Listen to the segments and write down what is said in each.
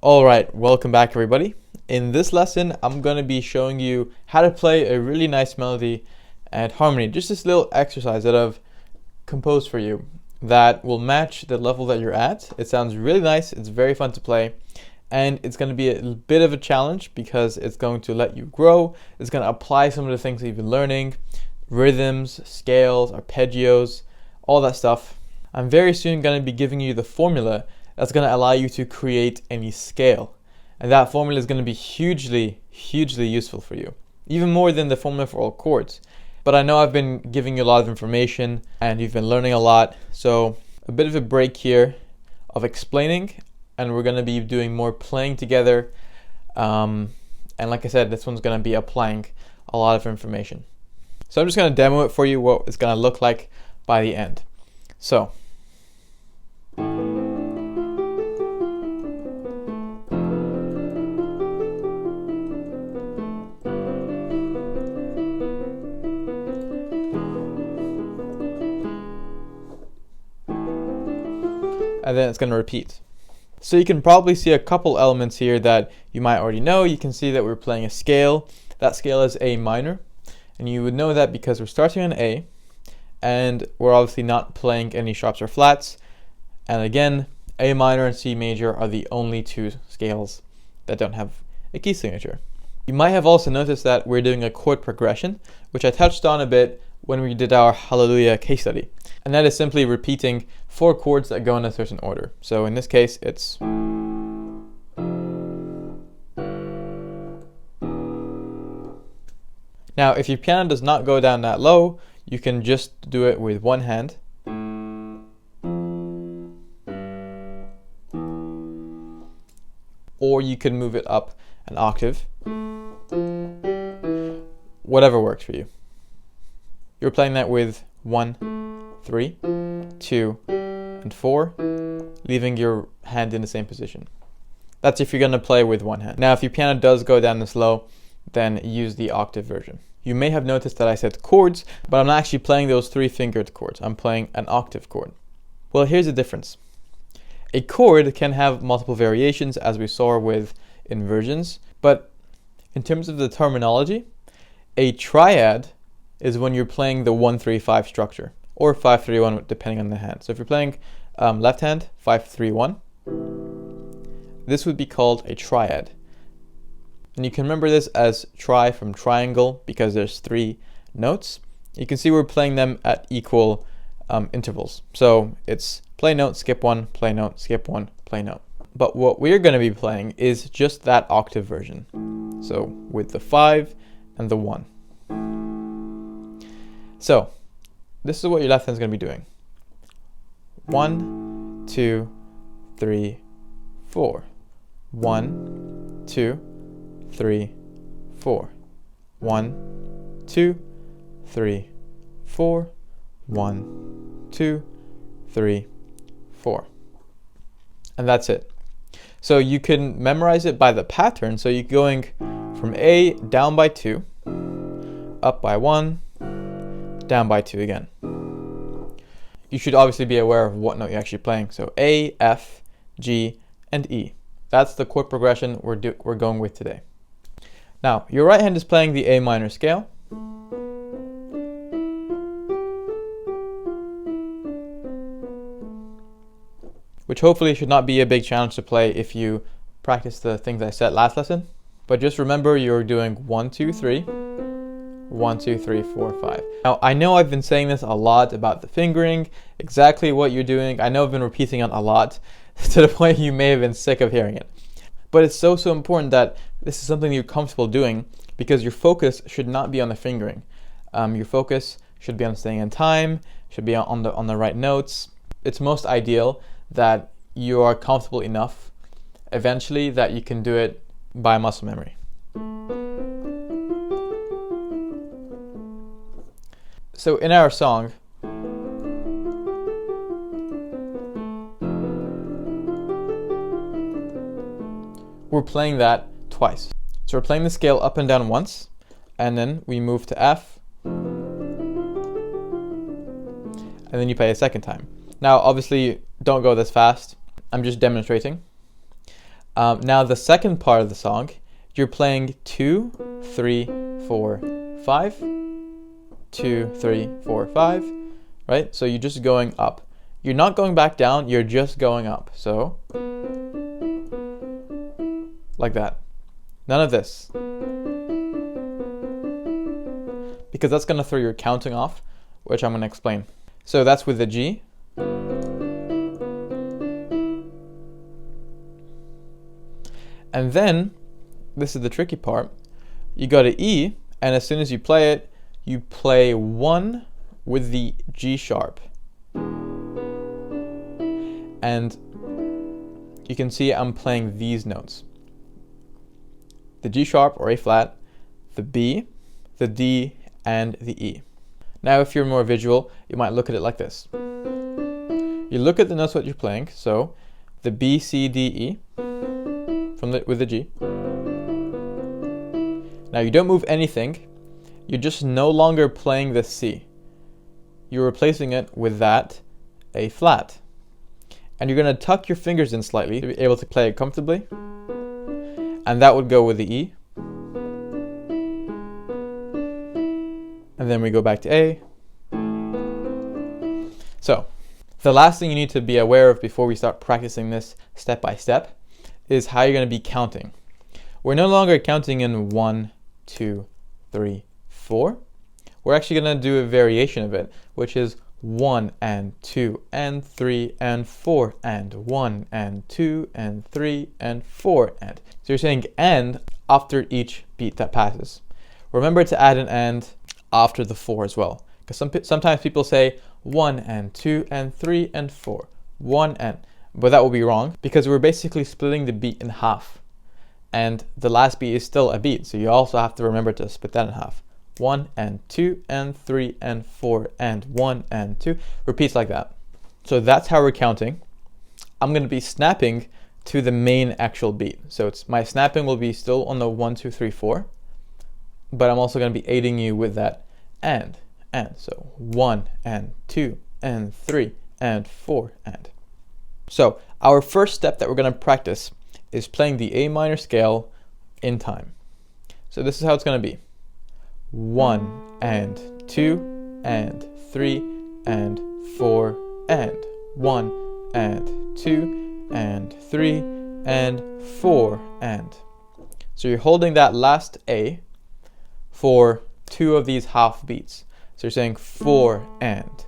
Alright, welcome back everybody. In this lesson, I'm going to be showing you how to play a really nice melody and harmony. Just this little exercise that I've composed for you that will match the level that you're at. It sounds really nice, it's very fun to play, and it's going to be a bit of a challenge because it's going to let you grow. It's going to apply some of the things that you've been learning, rhythms, scales, arpeggios, all that stuff. I'm very soon going to be giving you the formula that's going to allow you to create any scale. And that formula is going to be hugely useful for you, even more than the formula for all chords. But I know I've been giving you a lot of information and you've been learning a lot, so a bit of a break here of explaining, and we're going to be doing more playing together. And like I said, this one's going to be applying a lot of information. So I'm just going to demo it for you, what it's going to look like by the end. So and then it's going to repeat. So you can probably see a couple elements here that you might already know. You can see that we're playing a scale. That scale is A minor, and you would know that because we're starting on A, and we're obviously not playing any sharps or flats. And again, A minor and C major are the only two scales that don't have a key signature. You might have also noticed that we're doing a chord progression, which I touched on a bit when we did our Hallelujah case study. And that is simply repeating 4 chords that go in a certain order. So in this case, it's now if your piano does not go down that low, you can just do it with one hand. Or you can move it up an octave. Whatever works for you. You're playing that with 1, 3, 2, and 4, leaving your hand in the same position. That's if you're going to play with one hand. Now, if your piano does go down this low, then use the octave version. You may have noticed that I said chords, but I'm not actually playing those 3-fingered chords. I'm playing an octave chord. Well, here's the difference. A chord can have multiple variations, as we saw with inversions, but in terms of the terminology, a triad is when you're playing the 1-3-5 structure, or 5-3-1 depending on the hand. So if you're playing left hand, 5-3-1, this would be called a triad. And you can remember this as tri from triangle because there's 3 notes. You can see we're playing them at equal intervals. So it's play note, skip 1, play note, skip 1, play note. But what we're going to be playing is just that octave version. So with the 5 and the 1. So this is what your left hand is going to be doing. 1, 2, 3, 4. 1, 2, 3, 4. 1, 2, 3, 4. 1, 2, 3, 4. And that's it. So you can memorize it by the pattern. So you're going from A down by 2, up by 1, down by 2 again. You should obviously be aware of what note you're actually playing. So A, F, G, and E. That's the chord progression we're going with today. Now, your right hand is playing the A minor scale. Which hopefully should not be a big challenge to play if you practice the things I said last lesson. But just remember you're doing 1, 2, 3. 1, 2, 3, 4, 5. Now, I know I've been saying this a lot about the fingering, exactly what you're doing. I know I've been repeating it a lot to the point you may have been sick of hearing it. But it's so important that this is something you're comfortable doing because your focus should not be on the fingering. Your focus should be on staying in time, should be on the right notes. It's most ideal that you are comfortable enough eventually that you can do it by muscle memory. So in our song, we're playing that twice. So we're playing the scale up and down once, and then we move to F, and then you play a second time. Now, obviously, don't go this fast. I'm just demonstrating. Now the second part of the song, you're playing 2, 3, 4, 5, 2, 3, 4, 5, right? So you're just going up. You're not going back down, you're just going up. So, like that. None of this. Because that's going to throw your counting off, which I'm going to explain. So that's with the G. And then, this is the tricky part, you go to E, and as soon as you play it, you play 1 with the G sharp. And you can see I'm playing these notes. The G sharp or A flat, the B, the D, and the E. Now if you're more visual, you might look at it like this. You look at the notes what you're playing, so the B, C, D, E with the G. Now you don't move anything, you're just no longer playing the C. You're replacing it with that A flat. And you're going to tuck your fingers in slightly to be able to play it comfortably. And that would go with the E. And then we go back to A. So, the last thing you need to be aware of before we start practicing this step by step is how you're going to be counting. We're no longer counting in 1, 2, 3, 4. We're actually going to do a variation of it, which is 1 and 2 and 3 and 4 and 1 and 2 and 3 and 4 and. So you're saying and after each beat that passes. Remember to add an and after the 4 as well, because sometimes people say 1 and 2 and 3 and 4, 1 and, but that will be wrong because we're basically splitting the beat in half, and the last beat is still a beat, so you also have to remember to split that in half. 1 and 2 and 3 and 4 and 1 and 2, repeats like that. So that's how we're counting. I'm going to be snapping to the main actual beat, so my snapping will be still on the 1, 2, 3, 4, but I'm also going to be aiding you with that and. So 1 and 2 and 3 and 4 and. So our first step that we're going to practice is playing the A minor scale in time. So this is how it's going to be. 1 and 2 and 3 and 4 and 1 and 2 and 3 and 4 and. So you're holding that last A for 2 of these half beats. So you're saying 4 and,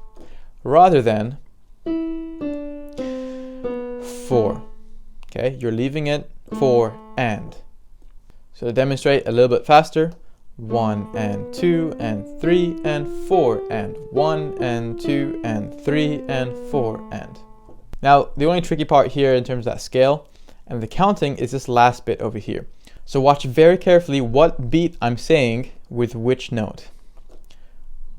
rather than 4. Okay, you're leaving it 4 and. So to demonstrate a little bit faster, 1 and 2 and 3 and 4 and 1 and 2 and 3 and 4 and. Now the only tricky part here in terms of that scale and the counting is this last bit over here. So watch very carefully what beat I'm saying with which note.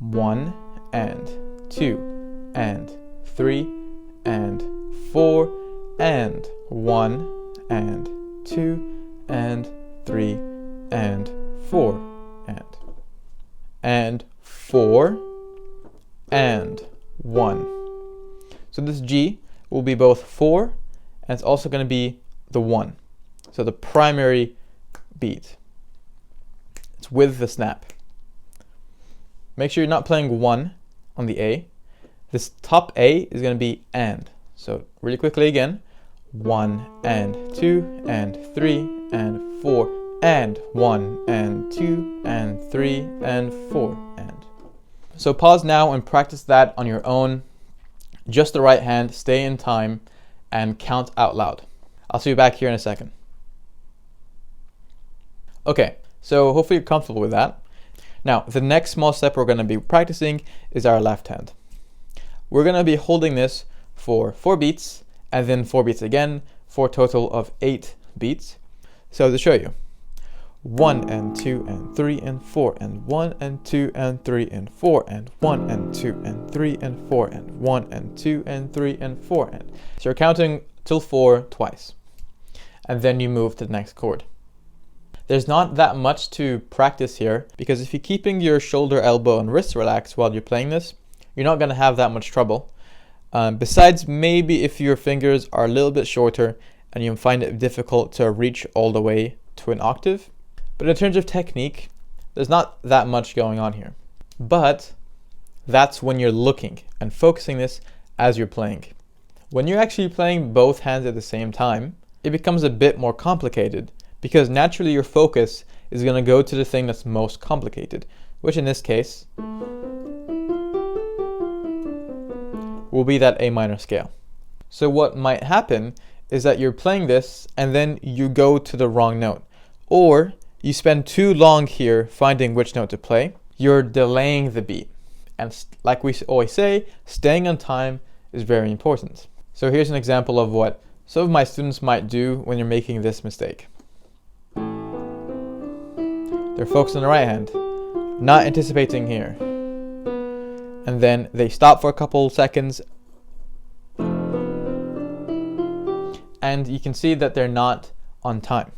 1 and 2 and 3 and 4 and 1 and 2 and 3 and 4 and 4 and 1. So this G will be both 4 and it's also going to be the 1. So the primary beat. It's with the snap. Make sure you're not playing 1 on the A. This top A is going to be and. So really quickly again, 1 and 2 and 3 and 4 and 1 and 2 and 3 and 4 and. So pause now and practice that on your own. Just the right hand, stay in time, and count out loud. I'll see you back here in a second. Okay, so hopefully you're comfortable with that. Now, the next small step we're going to be practicing is our left hand. We're going to be holding this for 4 beats, and then 4 beats again, for a total of 8 beats. So to show you, 1 and 2 and 3 and 4 and 1 and 2 and 3 and 4 and 1 and 2 and 3 and 4 and 1 and 2 and 3 and 4 and. So you're counting till 4 twice, and then you move to the next chord. There's not that much to practice here, because if you're keeping your shoulder, elbow, and wrist relaxed while you're playing this, you're not going to have that much trouble. Besides maybe if your fingers are a little bit shorter and you find it difficult to reach all the way to an octave. But in terms of technique, there's not that much going on here. But that's when you're looking and focusing this as you're playing. When you're actually playing both hands at the same time, it becomes a bit more complicated because naturally your focus is going to go to the thing that's most complicated, which in this case will be that A minor scale. So what might happen is that you're playing this and then you go to the wrong note, or you spend too long here finding which note to play. You're delaying the beat. And like we always say, staying on time is very important. So here's an example of what some of my students might do when you're making this mistake. They're focused on the right hand, not anticipating here. And then they stop for a couple seconds. And you can see that they're not on time.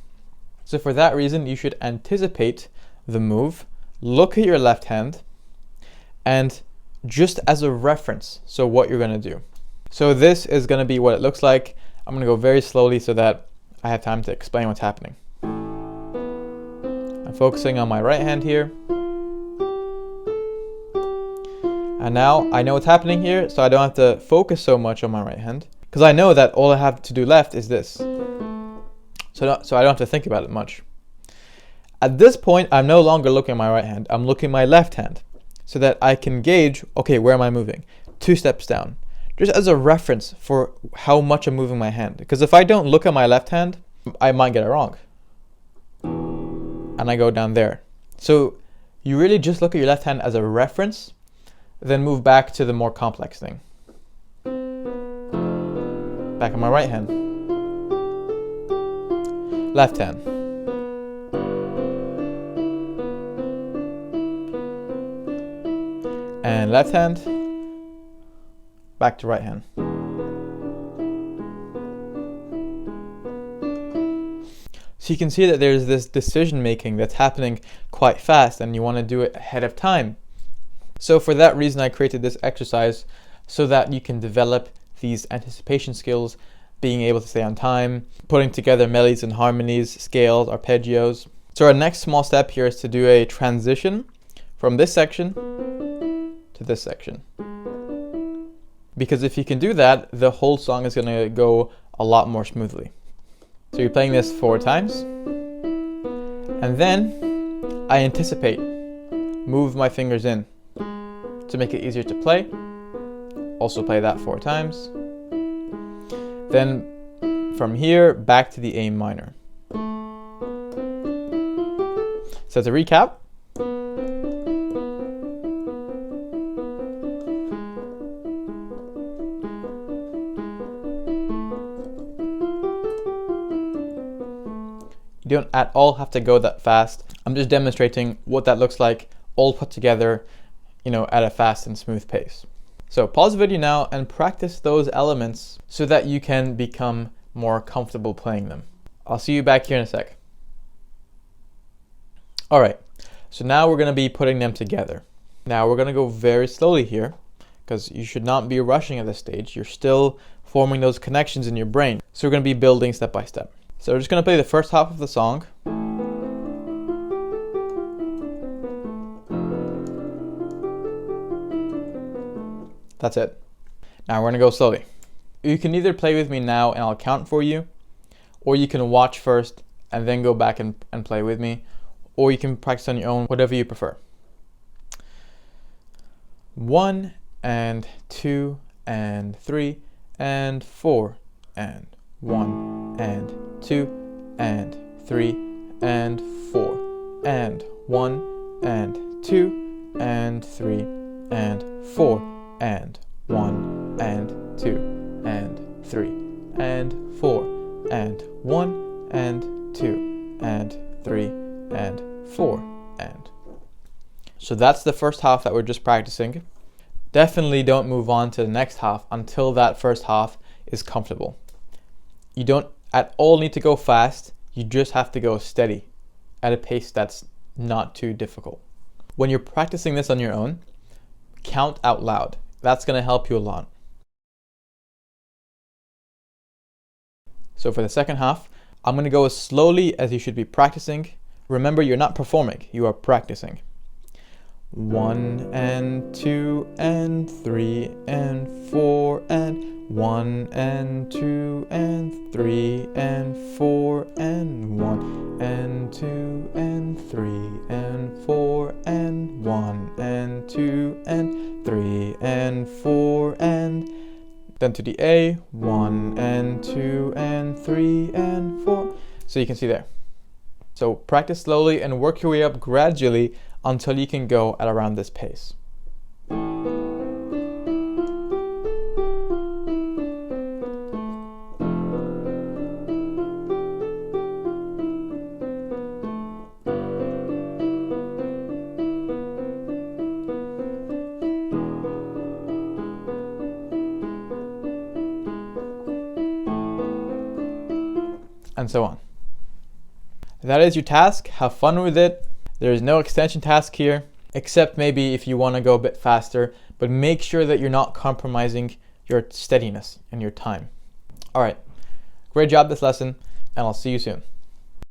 So for that reason, you should anticipate the move, look at your left hand, and just as a reference, so what you're going to do. So this is going to be what it looks like. I'm going to go very slowly so that I have time to explain what's happening. I'm focusing on my right hand here. And now I know what's happening here, so I don't have to focus so much on my right hand, because I know that all I have to do left is this. So I don't have to think about it much. At this point, I'm no longer looking at my right hand, I'm looking at my left hand, so that I can gauge, okay, where am I moving? 2 steps down. Just as a reference for how much I'm moving my hand. Because if I don't look at my left hand, I might get it wrong. And I go down there. So you really just look at your left hand as a reference, then move back to the more complex thing. Back on my right hand. Left hand. And left hand. Back to right hand. So you can see that there's this decision making that's happening quite fast and you want to do it ahead of time. So for that reason I created this exercise so that you can develop these anticipation skills, being able to stay on time, putting together melodies and harmonies, scales, arpeggios. So our next small step here is to do a transition from this section to this section. Because if you can do that, the whole song is going to go a lot more smoothly. So you're playing this 4 times. And then I anticipate, move my fingers in to make it easier to play. Also play that 4 times. Then from here back to the A minor. So to recap, you don't at all have to go that fast. I'm just demonstrating what that looks like all put together, at a fast and smooth pace. So pause the video now and practice those elements so that you can become more comfortable playing them. I'll see you back here in a sec. All right, so now we're going to be putting them together. Now we're going to go very slowly here because you should not be rushing at this stage. You're still forming those connections in your brain. So we're going to be building step by step. So we're just going to play the first half of the song. That's it. Now we're going to go slowly. You can either play with me now and I'll count for you, or you can watch first and then go back and play with me, or you can practice on your own, whatever you prefer. 1 and 2 and 3 and 4 and 1 and 2 and 3 and 4 and 1 and 2 and 3 and 4 and 1 and 2 and 3 and 4 and 1 and 2 and 3 and 4 and. So that's the first half that we're just practicing. Definitely don't move on to the next half until that first half is comfortable. You don't at all need to go fast, you just have to go steady at a pace that's not too difficult. When you're practicing this on your own, count out loud. That's going to help you a lot. So for the second half, I'm going to go as slowly as you should be practicing. Remember, you're not performing, you are practicing. 1 and 2 and 3 and 4 and 1 and 2 and 3 and 4 and 1 and 2 and 3 and 4 and 1 and 2 and 3 and 4 and then to the A, 1 and 2 and 3 and 4. So you can see there. So practice slowly and work your way up gradually until you can go at around this pace. And so on. That is your task. Have fun with it. There is no extension task here, except maybe if you want to go a bit faster, but make sure that you're not compromising your steadiness and your time. All right, great job this lesson, and I'll see you soon.